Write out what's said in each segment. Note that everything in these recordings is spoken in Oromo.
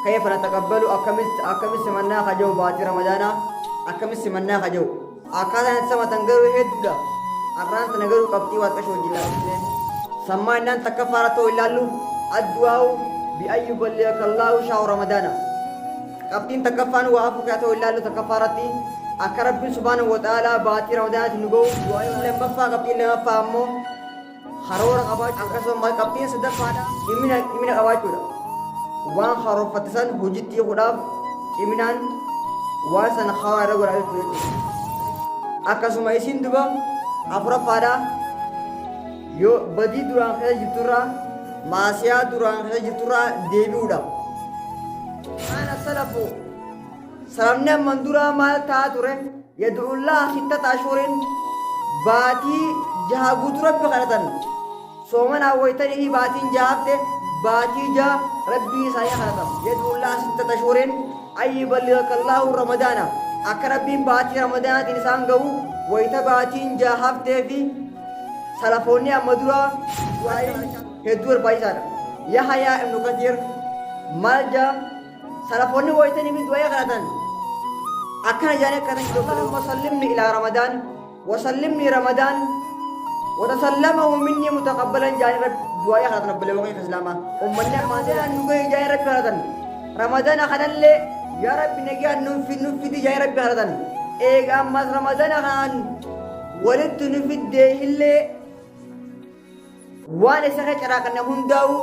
كيف نتقبل أكمس منا خجو باتي رمضان أكمس منا خجو أكاد نسمع تنقروا هيدا أران تنقروا قبتي واتكشوا جلال سمع إن تكفارته إلا له الدعاء بأن يبلغك الله شهر رمضان قبتين تكفان وافقته إلا له تكفارتي أكرب سبحانه وتعالى باتي رمضان تنقو دعاء لما فا قبتين لما فامو خرور قبات أكسو ما قبتين صدق فانا إمنا قبات كده وان خروف فتسان هجتي خداب إمنان واسن خوار رجل على كده أكسو ما يسين دبا أفرا فادا يو بدي duraan keessa jirturra maasiyaa duraan keessa jirturra deebi'uudha. Ana salafu salamne mandura maal taa ture yad'uullah sittata ashurin baatii jaha guutuu rabbi kadhatan soomana waytanii baatiin jahafte baatii jaha rabbii isaanii kadhatan yad'uullah sittata ashurin ayyi balligaka allahu ramadaana akka rabbiin baatii ramadaanaatiin isaan ga'u wayta baatiin jahaftee fi سلفوني أمدورا هدور بايزار يحيى ابن كثير مالجا سلفوني ويتني من دوايا غلطان أكنا جاني كتن اللهم سلمني إلى رمضان وسلمني رمضان وتسلمه مني متقبلا جاني رب دوايا غلطان رب لوقي كسلاما أمنا مازال نقول جاني رب غلطان رمضان أخذن لي يا رب نجي نفي دي جاني رب غلطان إيه أما رمضان أخذن ولدت نفي دي اللي waan isa kee caraaqanne hundaa'u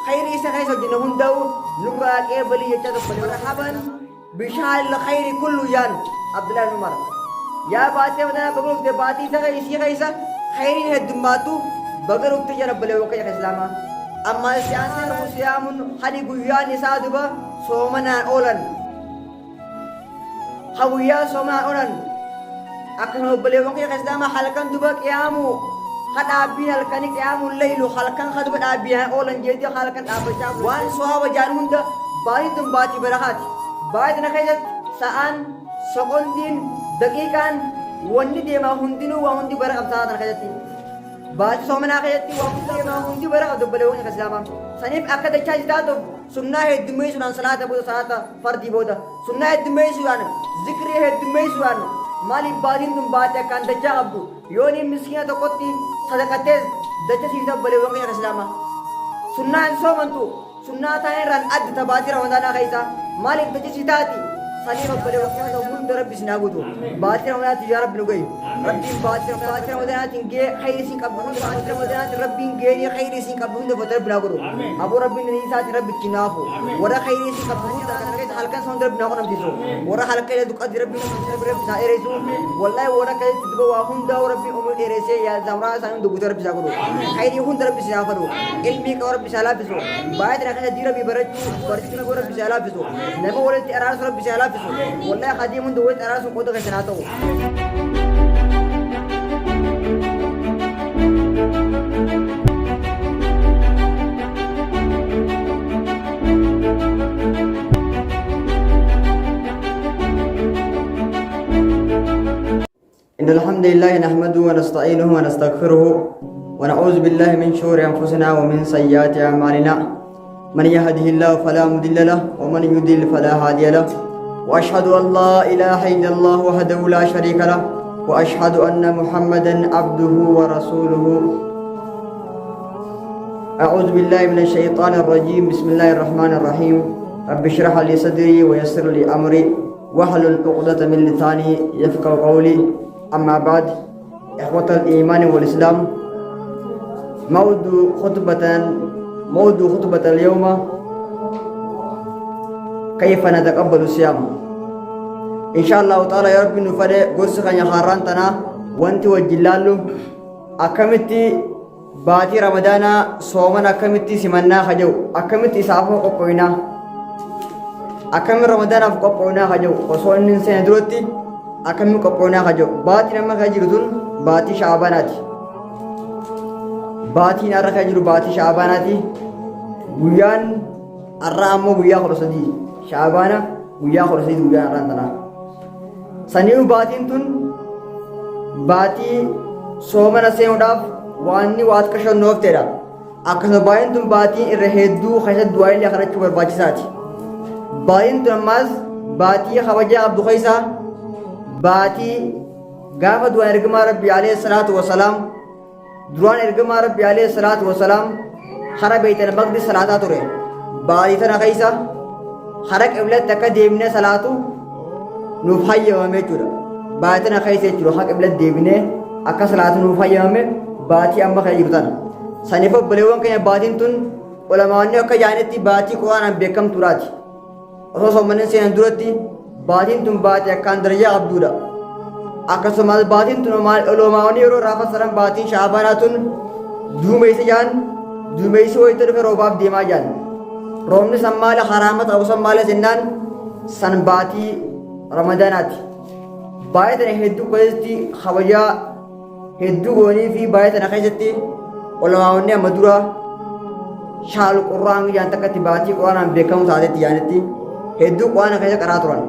khayri isa kee hojjenne hundaa'u nurraa qeebalii jecha tokko marhaban bishaan khayri kullu jaan abdullahi bin umar yaa baatee wadana bagarufte baatii isa kee isii keessa khayriin heddummaatu bagarufte jara balee wakka islaama amma siyaamun hadi guyyaan isaa duba soomanaan oolan hawiyyaa soomanaan oolan akkana balee wakka islaama halkan duba qiyaamu خدابين الكني قيام الليل خلقن خدب دابيها اولن جيدي خلقن دابجا وان صحابه جانون ده بايدم باتي برهات بايد نخيت سان سكوندين دقيقان وندي ديما هندينو وهندي برق ابسات نخيتي باج سومنا خيتي وهندي ديما هندي برق دبلون كسلام سنيب اكد چاجداتو سنة هدمي سنان صلاة ابو صلاة فردي بودا سنة هدمي سوان ذكري هدمي سوان مالي بادين دم باتي كان دجا ابو يوني مسكينة تقوتي صدقته دجا سيدا بلي وقيا كسلاما سنة انسومنتو سنة تايران اد تباتي رمضان خيسا مالك دجا سيداتي سليم بلي وقيا تقول ربي سناغوتو باتي رمضان يا رب نغي ربي باتي رمضان تنجي خير سين قبول باتي رمضان ربي نغي خير سين قبول فتر بناغرو ابو ربي نيسات ربي كنافو ورا خير سين قبول تكريت حلقه سوندر بناغو نمديسو ورا حلقه دك ربي ربي سائريسو والله ورا كاي تدغو واهم دا ربي امور ديرسي يا زمرا سان دغو ربي ساغرو خير يكون ربي سافرو علمي كور ربي سالافسو بايد ركه دي ربي برجو برجو كور ربي سالافسو نبو ولت اراس ربي سالافسو والله خادم دوت اراس قود كسناتو إن الحمد لله نحمده ونستعينه ونستغفره ونعوذ بالله من شرور أنفسنا ومن سيئات أعمالنا من يهده الله فلا مضل له ومن يضلل فلا هادي له وأشهد أن لا إله إلا الله وحده لا شريك له وأشهد أن محمدا عبده ورسوله أعوذ بالله من الشيطان الرجيم بسم الله الرحمن الرحيم رب اشرح لي صدري ويسر لي أمري واحلل عقدة من لساني يفقهوا قولي أما بعد إخوة الإيمان والإسلام موضوع خطبة اليوم كيف نتقبل الصيام إن شاء الله تعالى يا رب نفرق قصة يخاران تنا وانت وجلالو أكمتي باتي رمضان صومنا أكمتي سمنا خجو أكمتي سافو قبونا أكمل رمضان قبونا خجو وصول ننسى دروتي أكمل قبونا خجو باتي نما خجرتون باتي شعباناتي باتي نارا خجر باتي شعباناتي بيان الرامو بيا خرسدي شعبانا بيا خرسدي بيا رانتنا سنيو باتين تون باتي صومنا سيوداف واني وات كشن نوف تيرا أكثر باين تون باتي الرهدو خشد دواي اللي خرجت برباجساتي baatiin tun ammaas baatii kabajaa abdu keeysa baatii gaafa duraan ergamaa rabbii alayhi salaatu wasalaam duraan ergamaa rabbii alayhi salaatu wasalaam hara beeytan maqdis salaataa ture baatii tana keeysa hara qiblatti akka deemnee salaatu nuuf hayyamame jechuudha baatii tana keeysa jechuudha hara qiblatti deemnee akka salaatu nuuf hayyamame baatii amma kana jiru tana saniif obboleewwan keenya baatiin tun ulamaanni akka jaanitti baatii quraanaan beekamtuudhaati osoo soommanni seenan duratti baatiin tun baatii akkaan darajaa qabduudha akkasumas baatiin tun ulamaanni yeroo raafa saran baatiin shaabaanaa tun duumeysa jaan duumeysi wayita dhufe roobaaf deemaa jaan roobni san maala haraama ta'u san maala jennaan san baatii ramadaanaati baay'ee tana hedduu keessatti kabajaa hedduu goonii fi baay'ee tana keessatti ulamaawwanni amma dura shaal quraan jaan takkatti baatii quraanaan beekamu taatetti jaanitti hedduu quraana keessa qaraa turan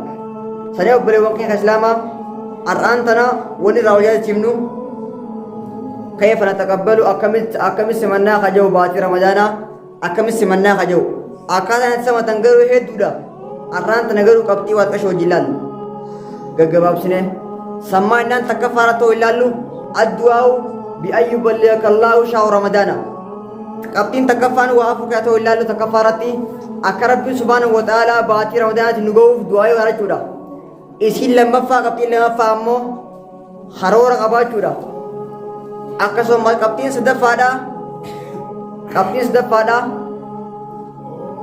sanii obboleewwan keenya islaamaa har'aan tana wanni irraa wajjaa jechifnu كيف نتقبل أكمل سمنا خجو باتي رمضانا أكمل سمنا خجو أكادا نتسمى تنقروا هيدودا أران تنقروا قبتي واتكشو جلال قباب سنة سمعنا تكفارته إلالو الدعاء بأن يبلغك الله شهر رمضانا قبتين تكفان وافكاته إلالو تكفارتي أكرب سبحانه وتعالى باتي رمضانا تنقوف دعاء ورجودا إسهل لما فا قبتين لما فا أمو خرور قباتودا akkasumas qabxiin sadaffaadha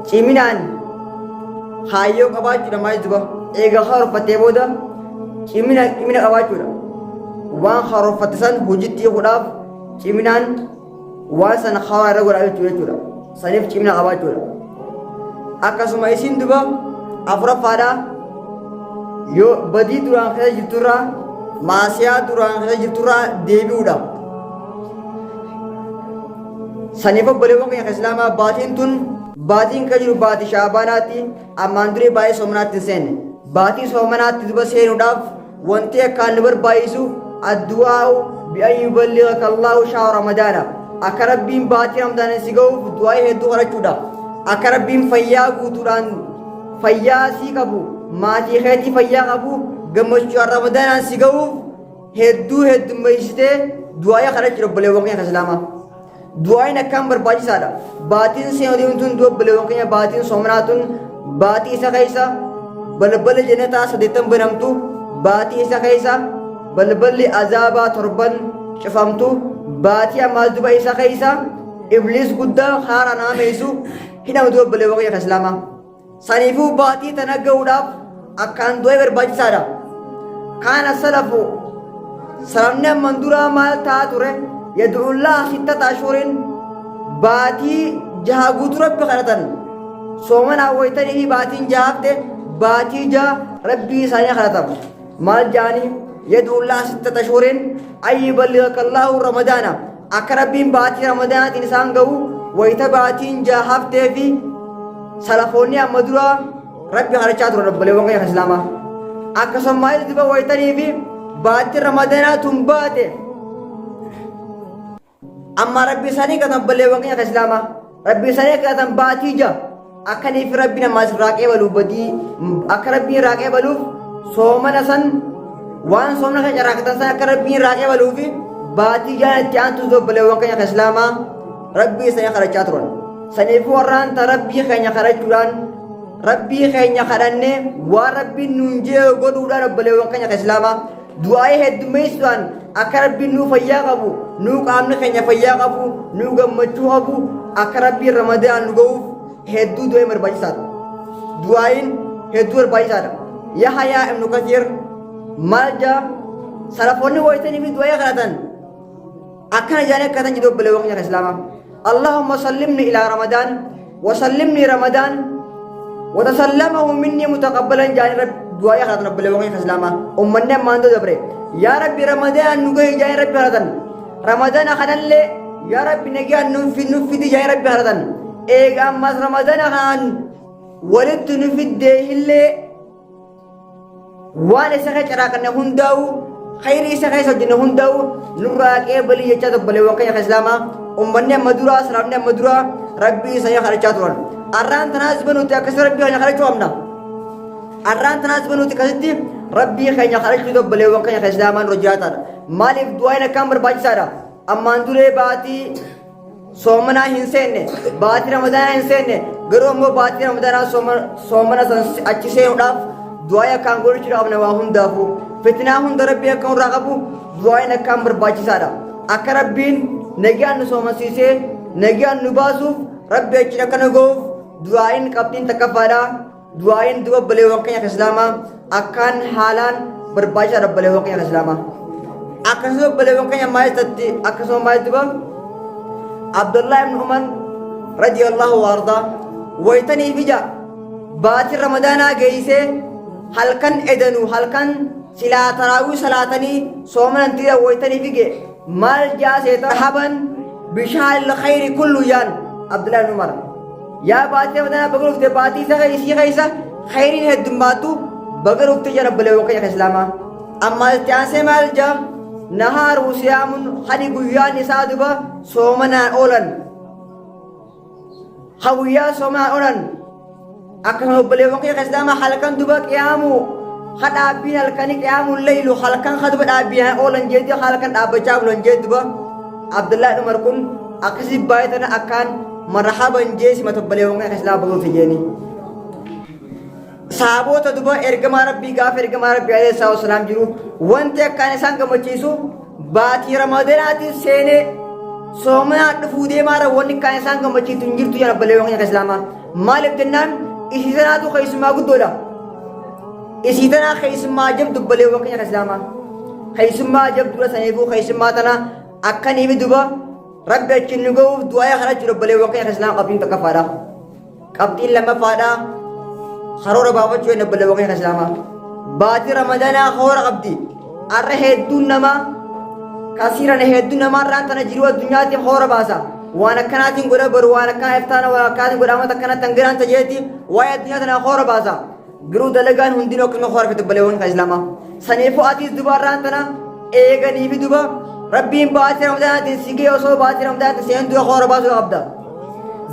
ciminaan haayyoo qabaachuudha maal duba eega haaroffatee booda cimina qabaachuudha waan haaroffatte san hojiitti godhaaf ciminaan waan san haaraa irra godhaa jechuudha saniif cimina qabaachuudha akkasuma isin duba afuraffaadha yoo badii duraan keessa jirturraa maasiyaa duraan keessa jirturraa deebi'uudha saniif obboleewwan keenya islaamaa baatiin tun baatiin kan jiru baatii shaabaanaatti ammaan durii baay'ee soomanaatti hin seenne baatii soomanaatti duba seenuudhaaf wanti akkaan nu barbaachisu addu'aa'u bi'an yuballighaka Allahu shahra ramadaana akka rabbiin baatii ramadaana si ga'uuf du'aa hedduu kadhachuudha akka rabbiin fayyaa guutuudhaan fayyaa sii qabu maatii keetii fayyaa qabu gammachuu ramadaanaan si ga'uuf hedduu heddummeessitee du'aa kadhachuudha obboleewwan keenya islaamaa du'aan akkaan barbaachisaadha baatiin seenuun tun obboleewwan keenya baatiin soomanaa baatii isa keessa balbala jannataa 8 banamtu baatii isa keessa balballi azaabaa 7 cufamtu baatii ammaas duba isa keessa ibliis guddaa haara naameessu hidhamtu obboleewwan keenya islaamaa saniifuu baatii tana ga'uudhaaf akkaan du'aa barbaachisaadha kaana salafu sababni amman duraa maal ta'a ture يدعو الله 6 أشهر باتي جهاغوت ربي خلطن صومنا ويتنه باتي جهابت باتي جا ربي ساني خلطن مال جاني يدعو الله 6 أشهر أن يبلغك الله رمضان أكربين باتي رمضان إنسان قو ويتباتي جهابت في سلفوني أمدرا ربي خلطات رب لونك يا إسلاما أكسم ما يدبا ويتنه في باتي رمضان تنباتي أما ربي ساني كتب بلوان يا إسلاما ربي ساني كتب باتيجا أكني في ربنا ما سراقي ولو بدي أكربي راقي ولو صومنا سن وان صومنا كجراكتن سن أكربي راقي ولو في باتيجا نتيان تزو بلوان يا إسلاما ربي ساني خرجاترون ساني فوران تربي خيني خرجتوران ربي خيني خرانة وربي ننجي وقدوران بلوان يا إسلاما دعاء هدميسوان أكربي نو فيا قبو نو قامنا خنيا فيا قبو نو قمتشو قبو أكربي رمضان نقول هدو دعاء مرباجسات دعاءين هدو مرباجسات يا حيا ابن كثير مالجا سلفوني ويتني في دعاء غلطان أكنا جاني كتن جدو بلوغ يا إسلام اللهم سلمني إلى رمضان وسلمني رمضان وتسلمه مني متقبلا جاني رب دعاء غلطان بلوغ يا إسلام أمنا ما عنده دبره يا ربي رمضان نقول جاي ربي هردن رمضان خلنا لي يا ربي نجي نفي دي جاي ربي هردن إيه أما رمضان خان ولدت نفي ده اللي وانا سخي شراكنا هنداو خير سخي سجنا هنداو نراك بلي يجاد بلي وقيا إسلاما أمنا مدورا سلامنا مدورا ربي سيا خرجاتون أران تناس بنو تأكسر ربي هني خرجوا أمنا arraan tanaas banuuti kasitti rabbii keenya kadhachuu dobboleewwan keenya kan islaamaan hojjaataadha maaliif du'aan akkaan barbaachisaadha ammaan duree baatii soomana hin seenne baatii ramadaanaa hin seenne garuu ammoo baatii ramadaanaa soomana san achi seenuudhaaf du'aa akkaan godhachuudhaaf nama hundaafuu fitnaa hunda rabbii akka irraa qabu du'aan akkaan barbaachisaadha akka rabbiin nagaan nu soomansiisee nagaan nu baasuuf rabbi achi akka nagoof du'aan qabxiin takkaffaadha du'aan du'a baleewwan keenya islaamaa akkaan haalaan barbaachisaadha baleewwan keenya islaamaa akkasuma baleewwan keenya maayestatti akkasuma maayestuba Abdullah ibn Umar radiyallahu warda waytanii fija baati ramadana geeyse halkan edanu halkan sila tarawih salatani somanan tira waytanii fige mal jaase tarhaban bishal khair kullu yan Abdullah ibn Umar ya baati ramadana bagarufte baati sa isi khaisa khairin hedumatu bagarufte jana bale wakaya islama amma jaase mal ja nahar usiyamun hadi guyan isaduba somana olan hawiya somana olan akan bale wakaya islama halkan duba qiyamu hada bin halkani qiyamu laylu halkan khadba dabiya olan jadi halkan abacha bulan jadi ba Abdullah Umar kun akasi baytana akan marhaban jesi mata bale wakaya islama bagu tijeni sahabota duba ergama rabbi gaaf ergama rabbi alayhi salam jiru wante kan isaan gamachiisu baati ramadanaati seene soomana dhufuudee mara wanni kan isaan gamachiitu jirtu yana baleewwan kan islaama maalif jennaan isiitanaatu keessumaa guddoodha isiitanaa keessumaa jabdu baleewwan kan islaama keessumaa jabdu saniifuu keessumaa tana akkaniif duba rabbi achiin nu ga'uuf du'aa kadhachuu baleewwan kan islaama qabxiin tokkoffaadha qabxiin lammaffaadha خرورة بابا شوي نبلا وقين إسلاما باتي رمضان خورة قبدي أرهدون نما كثيرا نهدون نما ران تنجروا الدنيا تي خورة باسا وانا كناتين غدا بر وانا كان افتانا وانا كان غدا ما تكنا تنغران تجيتي وايا الدنيا تنا خورة باسا غرو دلغان هندينو كن خورة في تبلا وقين إسلاما سنيفو آتيس دوبار ران تنا ايغا نيفي دوبا ربين باتي رمضان تي سيكي وصو باتي رمضان تي سين دو خورة باسا قبدا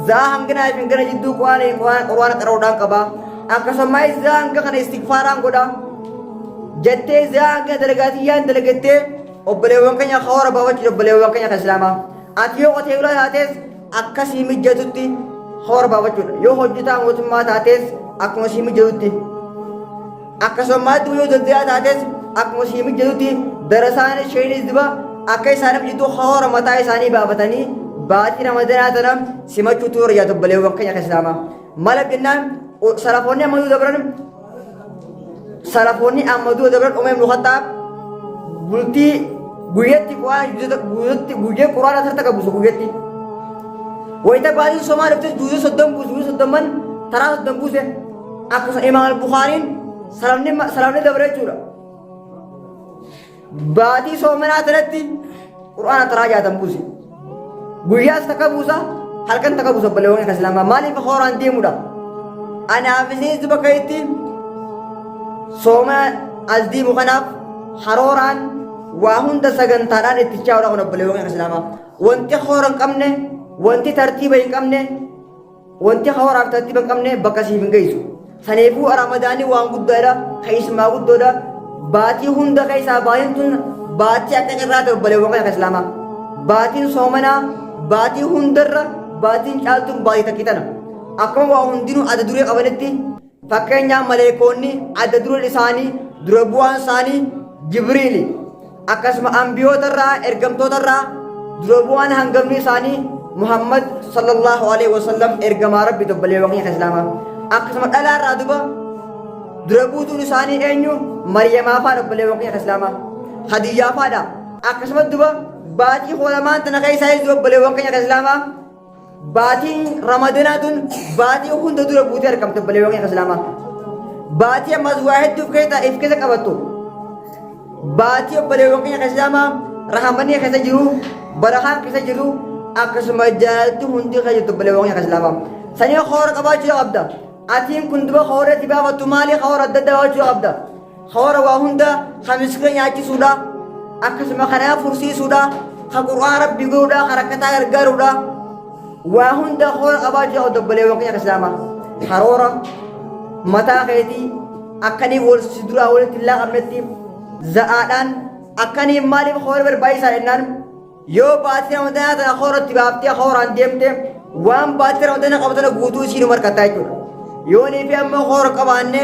زاهم غنا فينغنا جدو قواني قرآن قرودان قبا akkasuma izanga kana istighfaran goda jette izanga dalagatiyan dalagatte obboleewwan keenya khawra baawach obboleewwan keenya islaama ati yoo qote ula taates akkasi mijjatutti khawra baawach yoo hojjetaa mootummaa taates akkuma si mijjatutti akkasuma yoo daddaa taates akkuma si mijjatutti darasaan sheeyni diba akka isaaniif jitu khawra mataa isaanii baafatanii baatii ramadana tanam simachuu tuura yaa obboleewwan keenya islaama malab jennaan salafonni amadu dabran umay ibn Khattab bulti guyetti Qur'an asarta kabuso guyetti wayta baadin Somalia tes juzu soddom man tara soddom buse aku Imam al-Bukhari salamne dabre chura baadi somana tarati Qur'an tara jaatam busi guyas takabusa halkan takabusa balewon ka Islam mali fa khoran dimuda أنا أفسيز بكيتي سوما أزدي مخنف حروران وهند سجن تران اتجاه ولا بلوغ الإسلام وانت خورن كمنه وانت ترتيبه كمنه وانت خوران ترتيبه كمنه بكسي من جيسو سنيفو رمضاني وانقود دارا خيس ما قود دارا باتي هند خيس أباين تون باتي أكثر بلوغ الإسلام باتي سومنا باتي هندر باتي شالتون باتي تكيتنا akkuma waa hundinuu adda duree qabanitti fakkeenyaaf maleekoonni adda dureen isaanii dura bu'aan isaanii Jibriili akkasuma ambiyootarraa ergamtootarraa dura bu'aan hangamni isaanii Muhammad sallallahu alaihi wasallam ergamaa rabbi dobbalee waqtii islaamaa akkasuma dhalaarraa duba dura buutuun isaanii eenyu Maryamaa fa'aa dobbalee waqtii islaamaa Hadiyyaa fa'aadha akkasuma duba baatii holamaan tana keessaa dobbalee waqtii islaamaa baatiin ramadanaatun baatii hunda dura buutee argamte baleewwan islaamaa baatii ammas waa hedduu if keessa qabattu baatii baleewwan islaamaa rahamanii keessa jiru barahaan keessa jiru akkasuma jaalatti hundi keessa jirtu baleewwan islaamaa sanii khoora qabaachuu qabda atiin kun duba khoora itti baafattu maalii khoora adda addaa qabaachuu qabda khoora waa hunda hamiskee nyaachisuudha akkasuma kanaa fursiisuudha ka qur'aan rabbi godhuudha ka rakkataa gargaaruudha وهند خور أباجي أو دبلي وقيا كسلامة حرورة متى خيتي akkanii wal siduraa walitti laaqamnetti za'aadhaan akkanii maaliif hoora barbaachisaa jennaan yoo baatii ramadaanaa tana hooratti baaftee hooraan deemte waan baatii ramadaanaa qabatana guutuu isiin markataa jechuudha yoo niifi amma hoora qabaanne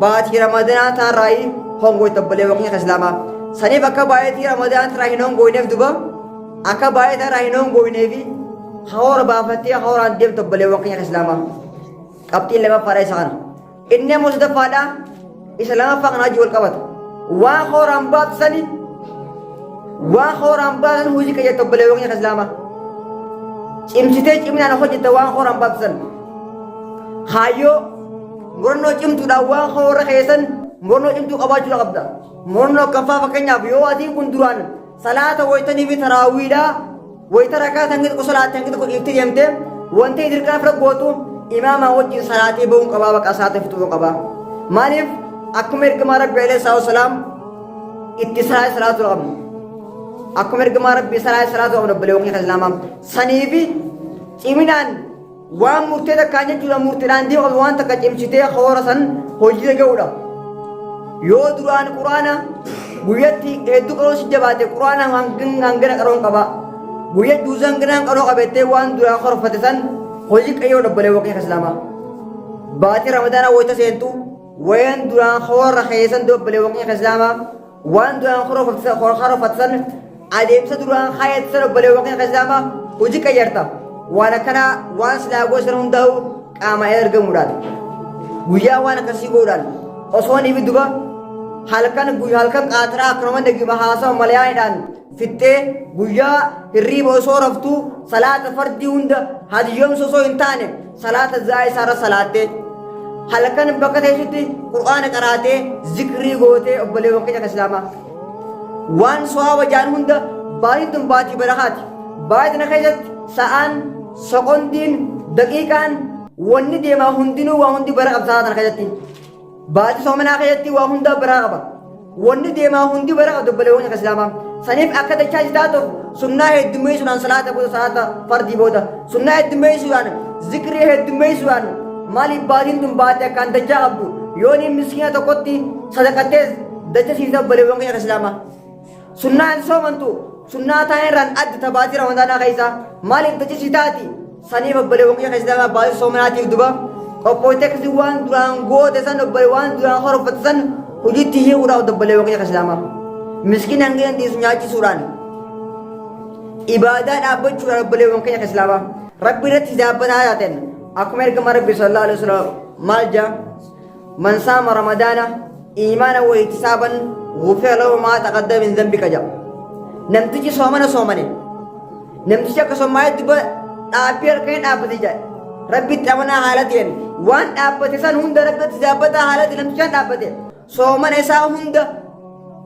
baatii ramadaanaa tana raayii hongoo tabbalee waqtii islaamaa saniif akka baatii ramadaanaa tana hin hongooneef duba akka baatii tana hin hongooneefi hoora baafattee hooraan deemtu tabbalee waqtii islaamaa qabxiin lamaffaadha isa kana inni ammoo sadaffaadha isa lamaffaa kana hojii wal qabata waan hooraan baafsani waan hooraan baasan hojii qajeeltu tabbalee waqtii islaamaa cimsitee ciminaan hojjetta waan hooraan baafsan hayyoo murannoo cimtuudhaan waan hoora keessan murannoo cimtuu qabaachuu qabda murannoo kanfaa fakkeenyaaf yoo atiin kun duraan salaata waytanii fi taraawiidhaa wayita rakaa tangi tokko salaata tangi tokko dhiiftee deemte wanti dirqama fira gootu imaamaa wajjin salaatee ba'uun qabaa baqa salaata fixuu qabaa maaliif akkuma ergamaa rabbi alayhi salaam itti salaatu qabna akkuma ergamaa rabbi salaatu qabna balee waqtii islaamaa saniifi ciminaan waan murtee takkaan jechuudha murteedhaan deemu waan takka cimsitee hoora san hojii ga'uudha yoo duraan quraana guyyatti hedduu qaroo si jabaate quraana hangana qaroon qaba guyya juuza hanganaan qaroo qabettee waan duraan horfate san hojii qayyoo dabbalee waqtii islaamaa baatii ramadaanaa wayita seentu wayan duraan hoora keessan dabbalee waqtii islaamaa waan duraan horfate san adeemsa duraan haayatsa dabbalee waqtii islaamaa hojii qayyarta waan akkana waan silaa gosa hundaa'u qaama ergamuudhaan guyyaa waan akkasii godhaan osoo ni duba halkan qaatiraa akkanuma nagima haasawa malayaadhaan fittee guyyaa hirriiba osoo raftuu salaata fardii hunda hadiyoomsa osoo hin taane salaata zaa'aa isaarra salaattee halkan bakka teessutti qur'aana qaraatee zikrii gootee obbolee waqtii islaamaa waan sawaaba jaan hunda baatiin tun baatii barakaati baatii na keessatti sa'aan sekondiin daqiiqaan wanni deemaa hundinuu waa hundi bara qabsaa tana keessatti baatii soomanaa keessatti waa hunda bara qaba wanni deemaa hundi bara qabdu obbolee waqtii islaamaa saniif akka dachaa jitaatuuf sunnaa heddummeessuudhaan salaata booda salaata fardii booda sunnaa heddummeessuudhaan zikrii heddummeessuudhaan maaliif baatiin tun baatee akkaan dachaa qabdu yoo ni miskiina tokkotti sadaqattees dacha siisa obbolee waqtii islaamaa sunnaan soomantu sunnaa taa'irraan adda tabaatii ramadaanaa keessa maaliif dacha sitaati saniif obbolee waqtii islaamaa baatii soomanaatiif duba qophooytee akkasii waan duraan goote san obbolee waan duraan horfate san hojiitti hiikuudhaaf obbolee waqtii islaamaa miskiina hangeen dhiisu nyaachisuudhaan ibaadaa dhaabbachuudhaan obbolee waqtii islaamaa rabbi irratti hisaabbataa yaaten akkuma ergama rabbi sallallahu alaihi wasallam maal jaa man saama ramadaana iimaana wa ihtisaaban غفر له ما تقدم من ذنبك جا نمتجي soomane namtichi akka soomaaye dubba dhaabbii harkeen dhaabbate jaa rabbi xamanaa haalateen waan dhaabbate san hunda rabbitti hisaabbataa haalati namtichaan dhaabbate soomana isaa hunda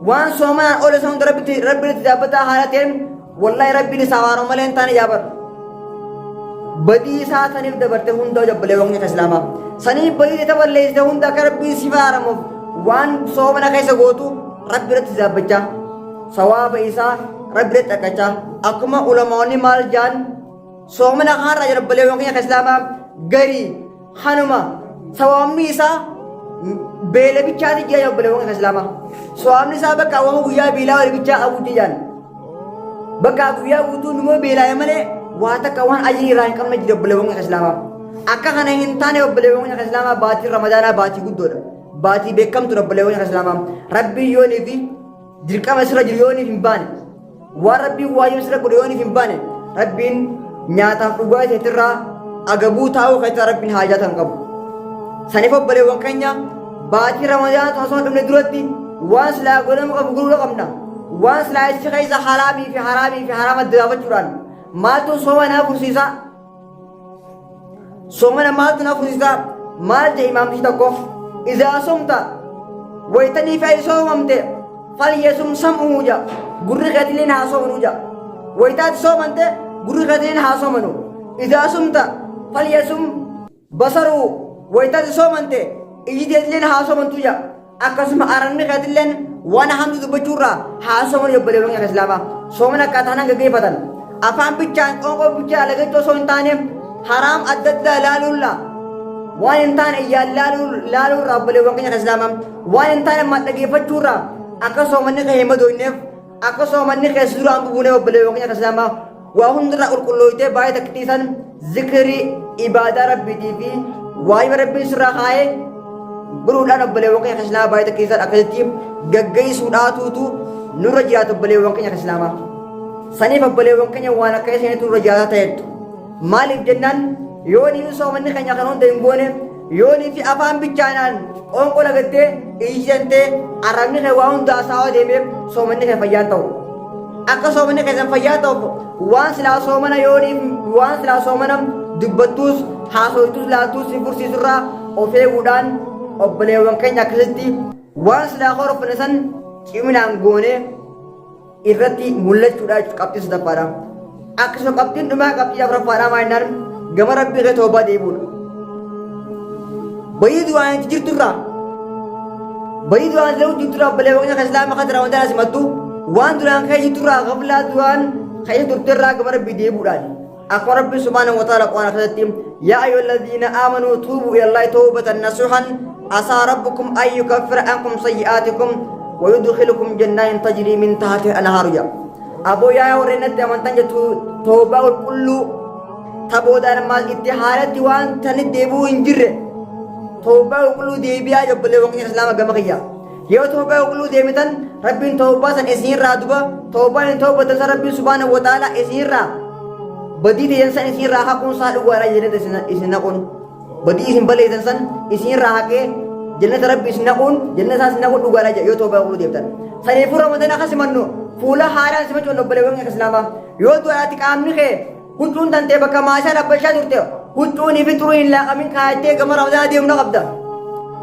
waan soomanaan oole san hunda rabbitti hisaabbataa haalateen wallahi rabbiin isaa waaroo malee hin taane yaabar badii isaa saniif dabarte hunda jabbalee waqtii islaamaa saniif badii isa balleessite hunda akka rabbiin si faaramuuf waan soomana keessa gootu rabbi irratti hisaabachaa sawaaba isaa rabbi irratti dhaqqachaa akkuma ulamoonni maal jaan soomana kaarraa jabbalee waqtii islaamaa garii hanuma sawaabni isaa beela bichaati jee jabbalee waqtii islaamaa sawaabni isaa bakka waan guyyaa beelaa wali bichaa qabuutti jaan bakka guyyaa guutuu numoo beelaaye malee waa takka waan ajii irraa hin qabne jabbalee waqtii islaamaa akka kana hin taane jabbalee waqtii islaamaa baatii ramadaanaa baatii guddoodha baatii beekamtu rabbilee waqtii islaamaa rabbii yoonii fi dirqama sirra jiru yooniif hin baane waan rabbiin waajib sirra godhe yooniif hin baane rabbiin nyaataaf dhugaa isheetirraa agabuu taa'uu keessaa rabbiin haajaa hin qabu saniif obboleewwan keenya baatii ramadaanaa osoo hin dhumne duratti waan silaa godhamu qabu gurguruu qabna waan silaa ichi keessa haraamii fi haraama dagaafachuudhaan maaltu sooma naa fursiisa soomana maaltu naa fursiisa maal jee imaamtichi tokko إذا صمت ويتني في صومت فليصم سمعه جا غرغت لنا صومنو جا ويتات صومنت غرغت لنا صومنو إذا صمت فليصم بصره ويتات صومنت إجدت لنا صومنتو جا أقسم أرني قتلن وانا هم بجورا صومن يبلي من الإسلام صومنا كاتانا كيفتن أفهم بيجان أنكو بيجان لقيت صومن تاني حرام أدد لا لولا waan hin taane iyyaan laaluu irraa obboleewwan keenya islaamaa waan hin taane amma dhageeffachuu irraa akka soomanni kee hin madoonneef akka soomanni kee si duraan bubuuneef obboleewwan keenya islaamaa waa hundarraa qulqullooytee baay'ee takkiisan zikrii ibaadaa rabbiitii fi waa'ee rabbiin sirraa kaa'ee guruudhaan obboleewwan keenya islaamaa baay'ee takkiisan akkasitti gaggeessuudhaatuutu nurra jiraatu obboleewwan keenya islaamaa saniif obboleewwan keenya waan akka isiniitu nurra jiraataa ta'ettu maaliif jennaan yoonii fi soomanni keenya kan hunda hin goone yoonii fi afaan bichaanaan qoonqoo lagattee iyyantee arrabni kee waa hundaa saawaa deemeef soomanni kee fayyaan ta'u akka soomanni keessan fayyaa ta'uuf waan silaa soomana yoonii waan silaa soomana dubbattuus haasoytuus laaltuus si fursiisurraa of eeguudhaan obboleewwan keenya akkasitti waan silaa horofne san ciminaan goone irratti mul'achuudha qabxii sadaffaadha akkasuma qabxiin dhumaa qabxii afuraffaadha maalinnaan gama rabbii kee toobaa deebi'uudha bayii duraan itti jirturraa bayii duraan jiru jirturraa obboleewwan keenya kan islaama kan jiran wantaan asimattu waan duraan kee jirturraa gaflaa duraan kee turterraa gama rabbii deebi'uudhaan akkuma rabbii subhaanahu wa ta'aala qur'aana keessatti yaa ayyuhalladhiina aamanuu tuubuu ilallaahi tawbatan nasuuhan asaa rabbukum an yukaffira ankum sayyi'aatikum ويدخلكم جنات تجري من تحتها الأنهار يا أبو يا ورنت من تنجت توبة الكل تبود أنا ما اتحارة وان تندبو إنجر توبة الكل ديبيا جبل وقت الإسلام جمعية يا توبة الكل ديمتن رب توبة سن إسير رادبا توبة تنسى رب سبحانه وتعالى إسير را بدي تنسى إسير را حكون صار وارا جنة إسنا كون بدي إسم بلي تنسى إسير را حكي جنة ربي سنقون جنة سنقون دوغارا جا يو توبة قولو ديبتن سنفو رمضان أخس منو فولا حاران سمجھ ونو بلوان كسلاما يو دواراتي كامني خي كنتون تنتي بكا ماشا لبشا دورتي كنتون يفترون لا أمين خايتي كما رمضان ديونا قبدا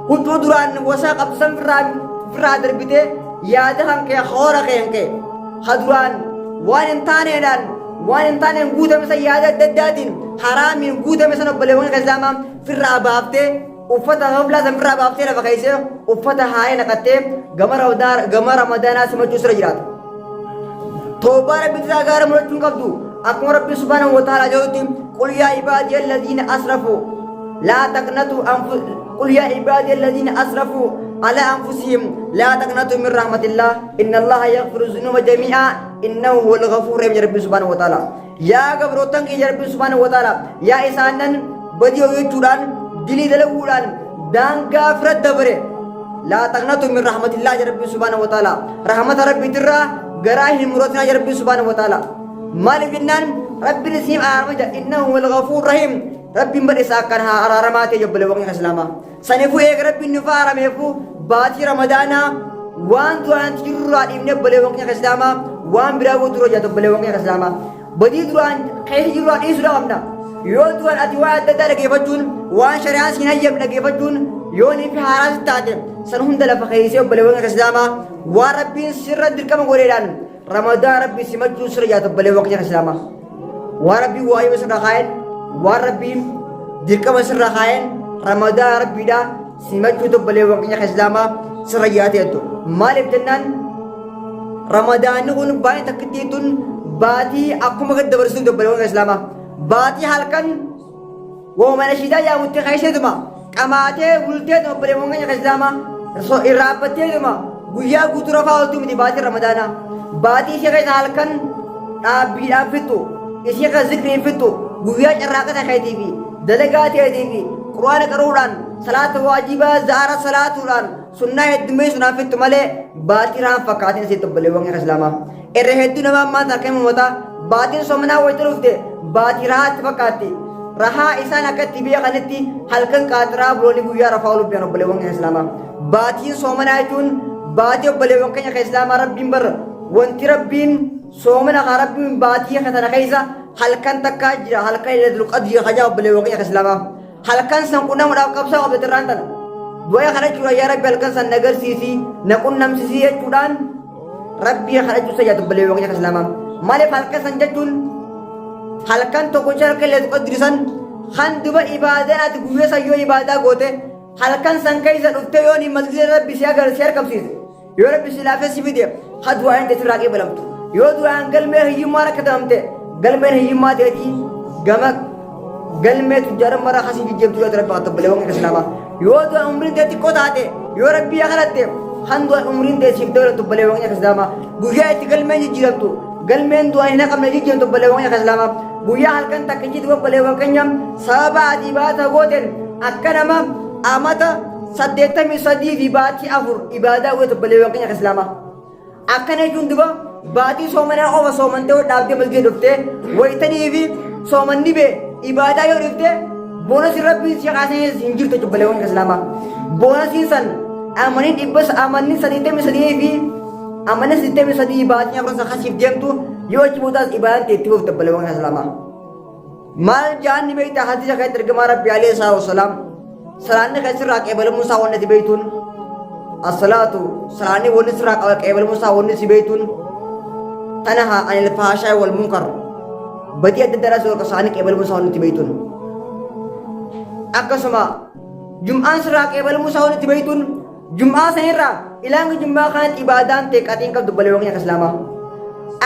كنتون دوران وسا قبض سن فرا دربيتي ياده هنكي خورا خي هنكي خدوان وان انتاني نقوده مثلا ياده ددادين حرامي نقوده مثلا بلوان كسلاما فرا بابتي uffata hafla zamra baaftee lafa keessa uffata haayee naqattee gama ramadaanaa simachuu sira jiraata toobaa rabbi isaa gaara mudhachuun qabdu akkuma rabbi subhaanahu wa ta'aala jedhutti qul yaa ibaadiya alladhiina asrafuu laa taqnatuu qul yaa ibaadiya alladhiina asrafuu ala anfusihim laa taqnatuu min rahmatillah inna allaha yaghfiru dhunuba jamii'a innahu huwal ghafuur rahim rabbi subhaanahu wa ta'aala yaa gabrootan kiyya rabbi subhaanahu wa ta'aala yaa isaanan badii hojjechuudhaan دلي دلوولان دانغا فرد دبره لا تقنطوا من رحمة الله رب سبحانه وتعالى رحمة ربي ترى غراه مرتنا رب سبحانه وتعالى مال جنان رب نسيم آرمجا إنه هو الغفور رحيم رب مرسا كانها أرارمات يجبل وقت الإسلام سنفو إيك رب النفار ميفو باتي رمضانا وان دوان تجرر ابن بل وقت الإسلام وان براغو درجة بل وقت الإسلام بدي دوان خير جرر إسلام أمنا يودوان أتواد دادا لقيفتون وان شريان سينيب لقيفتون يوني في حراس التاتم سنهم دل فخيسي وبلوان الإسلاما وربين سر الدركم قوليلان رمضان ربي سمجو سريات وبلوان الإسلاما وربي وايو سر خاين وربي دركم سر خاين رمضان ربي دا سمجو وبلوان الإسلاما سريات يدو مالب جنان رمضان نقول باين تكتيتون باتي أكو مقد برسول وبلوان الإسلاما باتي halkan ومن الشدة يا متخيشة دما كماتة ولتة دما بلوانغا يخزاما إرابتة دما غويا غوتورا فاولتو مدي باتي رمضانا باتي شيخ halkan بيدا فتو إشيخ ذكر فتو غويا شراكة خيتي في دلقاتي في قرآن كروران صلاة واجبة زارة صلاة وران سنة الدمي سنة فتو مالي باتي رام فقاتين سيتو بلوانغا يخزاما إرهدو نما ما تركي ممتا باتي سومنا ويتروفته باتي راحت فقاتي رها إسان أكت تبيه خانتي هلكن كاترا بلوني بويا رفاولو بيانو بلوان إسلاما باتي سومنا يتون باتي بلوان كنيا إسلاما ربين بر وانتي ربين سومنا خربين باتي خطنا خيزا هلكن تكاجرا هلكن يدلق أدري خجا بلوان كنيا إسلاما هلكن سنقونا مدعو قبسا وبترانتنا بويا خرج يا ربي هلكن سن نجر سيسي نكون نم سيسي يجودان ربي خرج سجاد بلوان كنيا إسلاما مالي هلكن سنجتون halkan tokko charka le qadrisan khan duba ibadat guye sayo ibada gote halkan sankai za dufte yoni masjid rabbi siya gar share kamsis yo rabbi silafe sibide hadwa inde turaqi balamtu yo du angal me hiyma rakadamte gal me hiyma deti gamak galmee tujjaara mara kasii jijjeemtuu yoo rabbi qabbalewwan islaama yoo du'an umriin teetti qotaate yoo rabbii kadhatte kan du'an umriin teessiif ta'u qabbalewwan islaama guyyaa itti galmeen jijjiiramtu galmeen du'an hin haqamne jijjiiramtu qabbalewwan islaama guyyaa halkan takkichi qabbalewwan keenya sababa ati baata gooteen akka nama amata 83 fi baatii 4 ibaadaa godhe qabbalewwan keenya islaama akkana jechuun duba baatii soomanaa qofa soomantee dhaabdee masgee dhuftee wayitanii fi soomanni bee ibadaa yoo dhuftee boonasi rabbiin si qaasanii hin jirtu qabbalewwan islaama boonasiin san amanin dhibbas amanin 83 fi amanin 83 baatii afran khasiif deemtu yoo achi boodaas ibadaan teetti buuf qabbalewwan islaama maal jaanni beeyta hadiisa kan ergamaa rabbi alayhi salaatu wasalaam salaanni kan sirraa qeebalamuu isaa wanti beeytuun الصلاة صلاني ونسرق أو قبل موسى ونسي بيتون تنهى عن الفحشاء والمنكر بدي الدراسة والقصاني قبل موسى ونسي بيتون أقسما جمعة سرق قبل موسى ونسي بيتون جمعة سهرة إلى أن جمعة كانت إبادان تكاتين كم دبل يومين كسلامة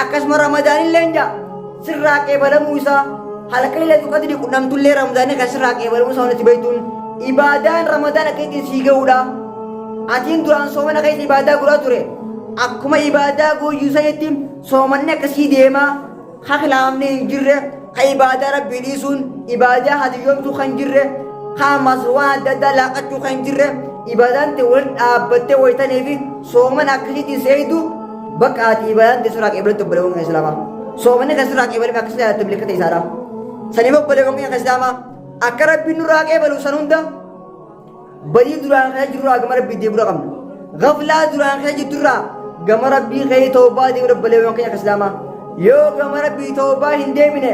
أقسما رمضان اللينجا سرق قبل موسى هل كيلا تقدر كنام تولي رمضان كسرق قبل موسى ونسي بيتون إبادان رمضان كيتي سيجودا atiin duraan soomana keessa ibaadaa godhaa ture akkuma ibaadaa gooyyuu sanitti soomanni akkasii deemaa haa khilaafne hin jirre haa ibaadaa rabbii dhiisuun ibaadaa hadiyyoomtuu kan jirre haa maswaan adda addaa laaqachuu kan jirre ibaadaan ta'e wal dhaabbattee wayitanii fi soomana akkasiitiin seeyitu bakka ati ibaadaan ta'e sirraa qeebalatti obboleewwan kan islaamaa soomanni kan sirraa qeebalame akkasii yaadatte bilkata isaadha saniif obboleewwan kan islaamaa akka rabbiin nurraa qeebalu san hunda بدي دران خير جرا قمر بدي برا قم غفلة دران خير جرا قمر بي خير توبة دي رب الله يوم كي إسلاما يو قمر بي توبة هندي منه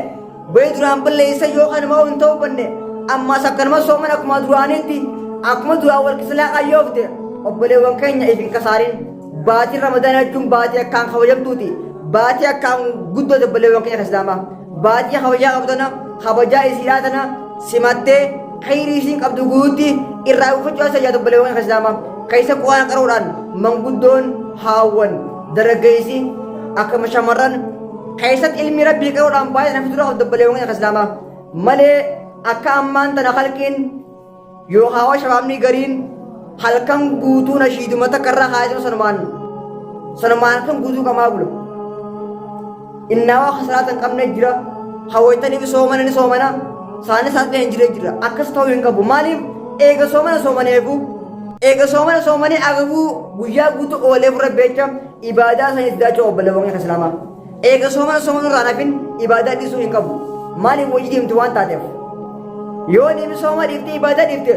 بدي دران بله إيسا يو خان ما هو توبة نه أما سكر ما سومن أكما دران إنتي أكما دران والكسلا أيوب ده رب الله يوم كي نعيش كسارين باتي رمضان الجم باتي كان خوجم توتي باتي كان جدو رب الله يوم كي إسلاما باتي خوجا قبضنا خوجا إسيراتنا سمته خيريسين قبض جودي الرأي فجأة سجاد بلوان خزامة كيس قوان قروران منقدون هاون درجيسي أكم شمران كيسات علم ربي قروران بايد نفترة قبض بلوان خزامة ملء أكامان تنخلكين يو هوا شبابني قرين halkan guutuu nashiidumata karra haajima sanumaan kan guutuu kamaa bulu innaa khasraatan qabne jira hawaytanii soomana saani saatlee hin jira akkas ta'uu hin qabu maaliif eega soomana agabuu guyyaa guutuu oolee fura beecha ibaadaa sanis daachoo obboleewwan islaamaa eega soomana irraa nafin ibaadaa dhiisuu hin qabu maaliif wajji deemti waan taateef yoo deemi sooma dhiifte ibaadaa dhiifte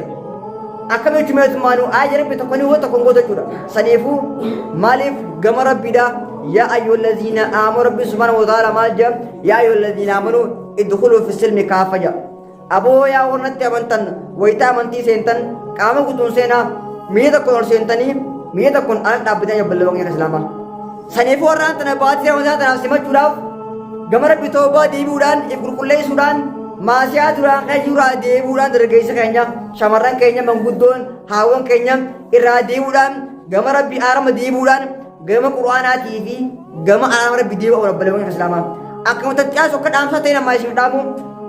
akkam jechumeetumaanuu aayya rabbi tokkoni hoo tokkon goota jechuudha saniifuu maaliif gama rabbiidha yaa ayyuhallaziina aamanuu rabbi subhaanahu wa ta'aala maal jedha yaa ayyuhallaziina aamanuu idkhuluu fi silmi kaafa jedha aboo yaa warratti amantan wayitaa amantii seentan qaama guutuun seenaa mi'a tokkoon ol seentanii mi'a tokkoon ala dhaabbatanii obboleewwan islaamaa saniifuu warraan tana baatii ramadaa tanaaf simachuudhaaf gama rabbi toobaa deebi'uudhaan if qulqulleessuudhaan maasiyaa duraan kee irraa deebi'uudhaan dargaggeessa keenya shamarran keenya manguddoon haawwan keenya irraa deebi'uudhaan gama rabbi aarama deebi'uudhaan gama qur'aanaatii fi gama aarama rabbi deebi'uudhaan obboleewwan islaamaa akkuma tattiyaasu akka dhaamsaa ta'e namaa isin dhaamu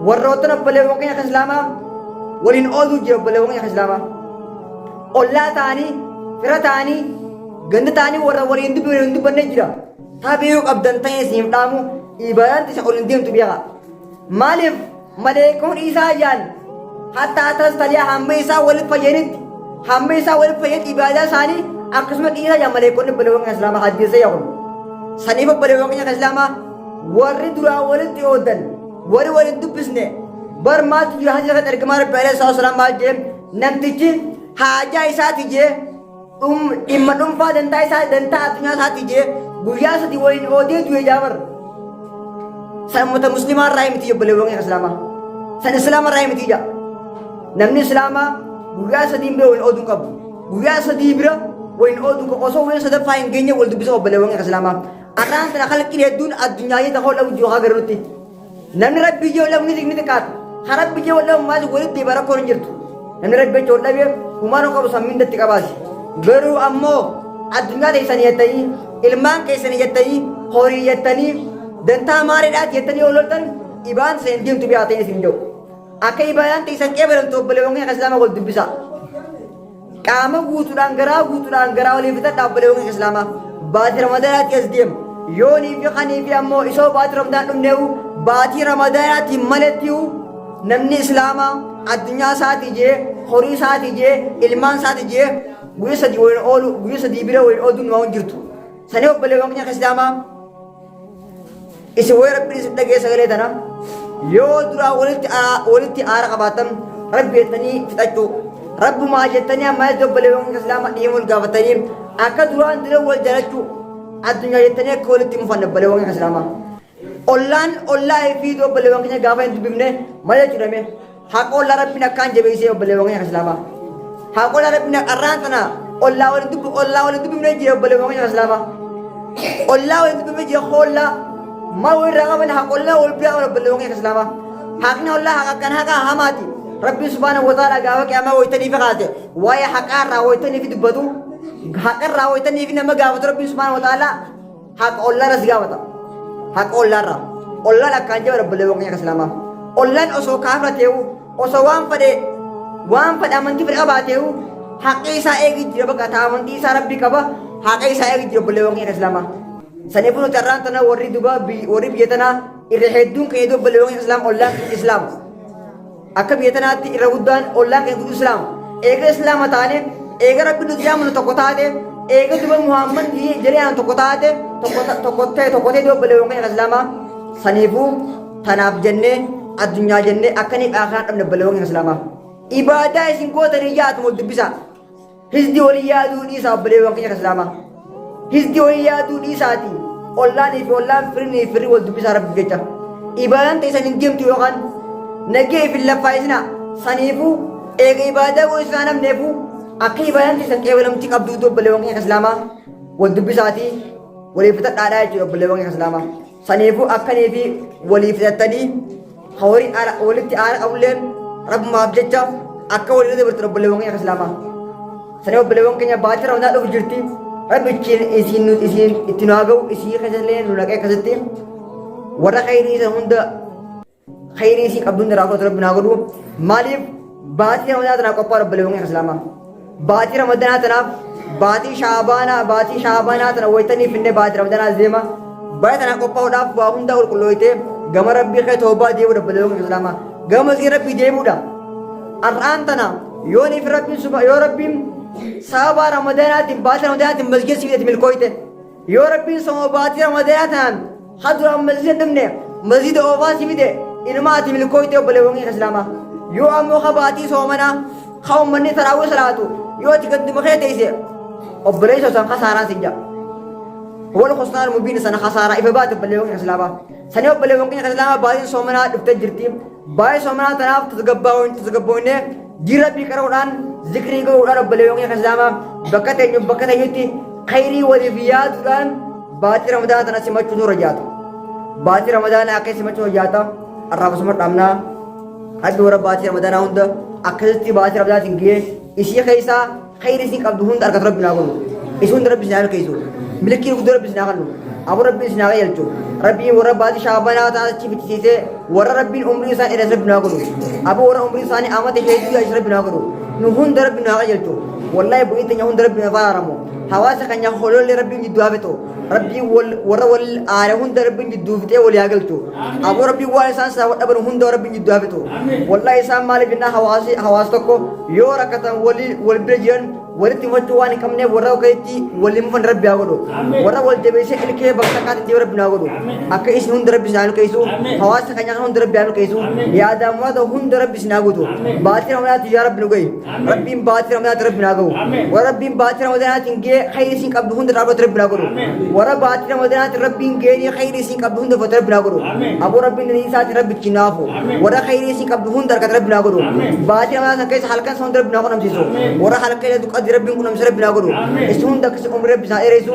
warroottan obboleewwan keenya islaamaa waliin ooluu jira obboleewwan keenya islaamaa ollaa ta'anii fira ta'anii ganda ta'anii warra waliin dubbanne jira tabi'uu qabdan ta'e isin dhaamu ibaadaan isa oliin deemtu beeka maaliif maleekuun isaa jaan hatta atas taliyaa hamma isaa walitti fayyanitti ibaadaa isaanii akkasuma dhiisaa jaan maleekuun obboleewwan islaamaa hadiisa yaaqun saniif obboleewwan keenya islaamaa warri duraa walitti oodan warri waliin dubbisne bar maaltu jira hadiisa kan ergamaa rabbi alayhi salaatu wasalaam maal jee namtichi haajaa isaati jee dhimma dhuunfaa dantaa addunyaa isaati jee guyyaa sadii waliin oodee du'e jaabar sammata muslimaa irraa miti obboleewwan islaamaa san islaama irraa miti jaa namni islaamaa guyyaa sadii bira waliin ooduu qabu guyyaa sadii bira waliin ooduu qabu osoo waliin sadaffaa hin geenye wal dubbisa obboleewwan islaamaa arraan sana khalqiin hedduun addunyaa jeta hoo dhabu jiru haa garuutti namni rabbii jee wal dhabu ni xiqqaata haa rabbii jee wal dhabu maali walitti deebi'a rakkoon hin jirtu namni rabbii jee wal dhabee humaan qabu sammiin datti qabaasi garuu ammoo addunyaa teessanii jettanii ilmaan keessanii jettanii horii jettanii dantaa maaliidhaati jettanii ol loltan ibaan seen deemtu bi'aa ta'e isin jedhu akka ibadaan tiisan qeebalamtu obboleewwan keenya islaamaa wal dubbisa qaama guutuudhaan garaa walii bitadha obboleewwan keenya islaamaa baatii ramadaanaatti as deemu yoonii fi kanii fi ammoo isoo baatii ramadaan dhumneewu baatii ramadaanaatti malettiiwu namni islaamaa addunyaa isaatii jee horii isaatii jee ilmaan isaatii jee guyyaa sadii waliin oolu guyyaa sadii bira waliin ooltuun nama jirtu sanii obboleewwan keenya islaamaa isin wayii rabbiin isin dhagee sagalee tana yoo duraa walitti aara qabaatan rabbi jettanii fixachuu rabbumaa jettanii ammaa iddoo obboleewwan keenya islaamaa dhiyeemuu wal gaafatanii akka duraan dura wal jaalachuu addunyaa jettanii akka walitti mufanne obboleewwan keenya islaamaa ollaa fi obboleewwan keenya gaafa hin dubbifne malee jedhame haqa ollaa rabbiin akkaan jabeessee obboleewwan keenya islaamaa haqa ollaa rabbiin arraan tana ollaa waliin dubbifne jira obboleewwan keenya islaamaa ollaa waliin dubbifne jira hollaa ما ويرغبنا حقولنا والبيع والبلوغ يا كسلامة حقنا والله حق كان حق هماتي ربي سبحانه وتعالى قال كما ويتني في غاته ويا حق راويتني في دبدو حق راويتني في نما قاوت ربي سبحانه وتعالى حق الله رزقاوتا حق الله لا كان جاب البلوغ يا كسلامة الله أسو كافرته أسو وان فد أمانتي في الأباته حق إيسا إيجي جربك أتامنتي إيسا ربي كبا حق إيسا إيجي جرب البلوغ يا كسلامة سنفون تران تنا وري دبا وري بيتنا إرهدون كيدو بلوغ الإسلام الله الإسلام أكب بيتنا تي إرهدان الله كيدو الإسلام إيجا الإسلام تاني إيجا ربي الإسلام من تقطعه إيجا دبا محمد هي جريان تقطعه تقطعه دو بلوغ الإسلام سنفون تناب جنة الدنيا جنة أكني آخر من بلوغ الإسلام إبادة سينكو تريجات مدبسا هزدي وليادو نيسا بلوغ الإسلام هزدي ويادو ديساتي الله فري والدبس رب جتا إبادة تيسان نديم تيوغان نجي في اللفايزنا سنيفو إيغ إبادة وإسلام نيفو أكي إبادة تيسان كيولم تيك عبدو دو بلوغن إسلاما والدبساتي وليفتت آلاء جيو بلوغن إسلاما سنيفو أكني في وليفتتني خوري وليفتي آلاء أولين رب ما بجتا أكا وليفتي برت رب بلوغن إسلاما سنيفو بلوغن كنيا باتر ونال أوف جرتي رب إسين اتناغو إسين خزلين نلاقي كزتين ورا خيري سهند خيري سي قبضون دراكو رب ناغرو ماليف باتي رمضان تنا قپا رب لونغ اسلاما باتي رمضان تنا باتي شعبانا تنا ويتني فيني باتي رمضان زيما باتنا قپا ودا باهندا ور كلويته غم ربي خي توبا ديو رب لونغ اسلاما غم زي ربي ديمودا الان تنا يوني في ربي سبحانه يا ربي صحابة رمضانات باتي رمضانات مسجد سيدة ملكويته يا ربي سما باتي رمضانات حضر مسجد دمنه مسجد أوفا سيدة إنما أتي ملكويته وبلغوني إسلاما يو أمو خباتي سومنا خوم مني تراوي صلاتو يو تقدم خير تيسي وبليس وسان خسارة سيجا هو الخسران المبين سنة خسارة إفبات وبلغوني إسلاما سنة وبلغوني إسلاما باتي سومنا دفتجرتيم باتي سومنا تناف تتقبون جربي كرودان ذكري كرودان بلوغ يا كسلاما بكتة يتي خيري ولبيات دان باتي رمضان تنا سمعت نور جاتا باتي رمضان أكيد سمعت نور جاتا الرب سمعت أمنا هذا ورا باتي رمضان هوندا أكيد باتي رمضان تنجيه إشي خيسا خيري سين قبل هوندا أركض ربنا قولو إيشون رب سنعمل كيسو ملكي ركض رب سنعمله أبو ربي سنعمل يلتو ربي ورا باتي شعبنا تاع تشيب تيسه ورا ربي عمري إنسان إلى ربنا قولو أبو ورا عمري إنسان آمد هيدو يا ربنا قولو نهون درب ناقة يلتو والله بقيت نهون درب نفارمو حواسك أن يخلو لربي جدوابتو ربي ورا آلهون درب جدوبته ولياقلتو أبو ربي وارسان سوى أبو هون درب جدوابتو والله إنسان مالي بنا حواسكو يورا كتان والبرجين ولتمتو واني كمنه ورا وكيتي ولمفن ربي أقولو ورا والجبيسة إلكي بكتاكات دي ربنا أقولو أكا إيش هون درب سنانو كيسو حواسك أن يهون درب يانو كيسو يا دام وادا هون درب سناغوتو باتي رمضان تجا رب نغي ربي باتي رمضان رب ناغو وربي باتي رمضان تنجي خير سين قبل هون درب رب ناغو ورا باتي رمضان ربي نجي خير سين قبل هون درب رب ناغو أبو ربي نيسات رب كنافو ورا خير سين قبل هون درب رب ناغو باتي رمضان كيس حلقة سون درب ناغو نمسيسو ورا حلقة قد ربي كنا مسرب ناقولو اسمهم دك عمر ربي سائرسو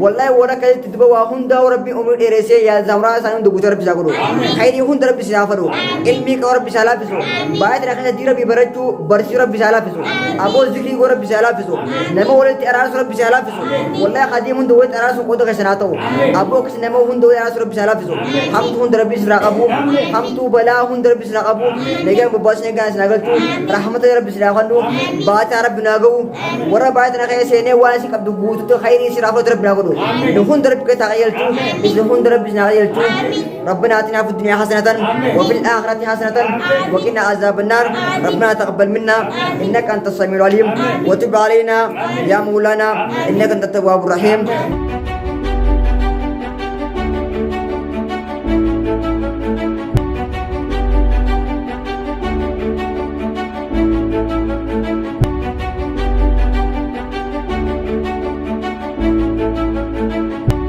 والله ورا كذا تدبوا وهم دا وربي عمر إرسي يا زمرا سانون دكتور ربي ساقولو خيري هم ربي سافرو علمي كربي سالافسو بعد ركنا دي ربي برجو برسي ربي سالافسو أبو ذكري ربي سالافسو نما ولد أراس ربي سالافسو والله خديم هم دوت أراس وقود كسناتو أبو كس نما هم دوت أراس ربي سالافسو هم تو ربي سراقبو هم تو بلا هم ربي سراقبو نجا مباس نجا سناقلتو رحمة ربي سراقنو بعد ربي ناقو ورا بعد نخيا سيني واسي كبدو بوتو خيري سرافة ربي ناقولو نخون ربي كتغيرتو نخون ربي سناقلتو ربنا آتنا في الدنيا حسنة وفي الآخرة حسنة وقنا عذاب النار ربنا تقبل منا إنك أنت السميع العليم وتب علينا يا مولانا إنك أنت التواب الرحيم